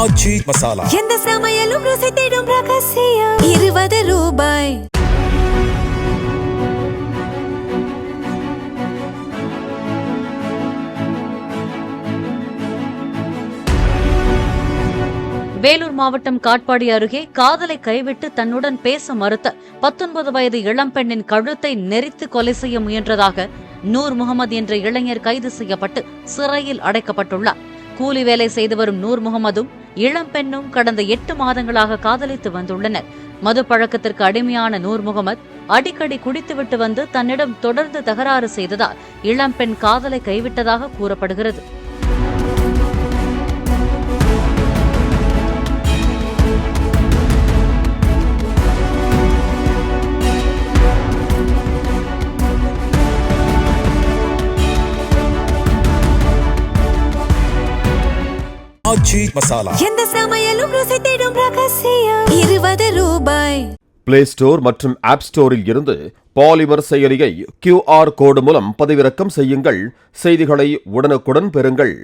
ஆச்சி மசாலா எந்த சமையலும் ருசி தேடும் ரகசியம் 20 ரூபாய். வேலூர் மாவட்டம் காட்பாடி அருகே காதலை கைவிட்டு தன்னுடன் பேச மறுத்த 19 வயது இளம்பெண்ணின் கழுத்தை நெரித்து கொலை செய்ய முயன்றதாக நூர் முகமது என்ற இளைஞர் கைது செய்யப்பட்டு சிறையில் அடைக்கப்பட்டுள்ளார். கூலி வேலை செய்து வரும் நூர் முகமதும் இளம்பெண்ணும் கடந்த 8 மாதங்களாக காதலித்து வந்துள்ளனர். மது பழக்கத்திற்கு அடிமையான நூர் முகமது அடிக்கடி குடித்துவிட்டு வந்து தன்னிடம் தொடர்ந்து தகராறு செய்ததால் இளம்பெண் காதலை கைவிட்டதாக கூறப்படுகிறது. ஆச்சி மசாலா எந்த சமையலும் ருசி தேடும் ரகசியம் 20 ரூபாய். பிளே ஸ்டோர் மற்றும் ஆப் ஸ்டோரில் இருந்து பாலிமர் செயலியை QR கோடு மூலம் பதிவிறக்கம் செய்யுங்கள். செய்திகளை உடனுக்குடன் பெறுங்கள்.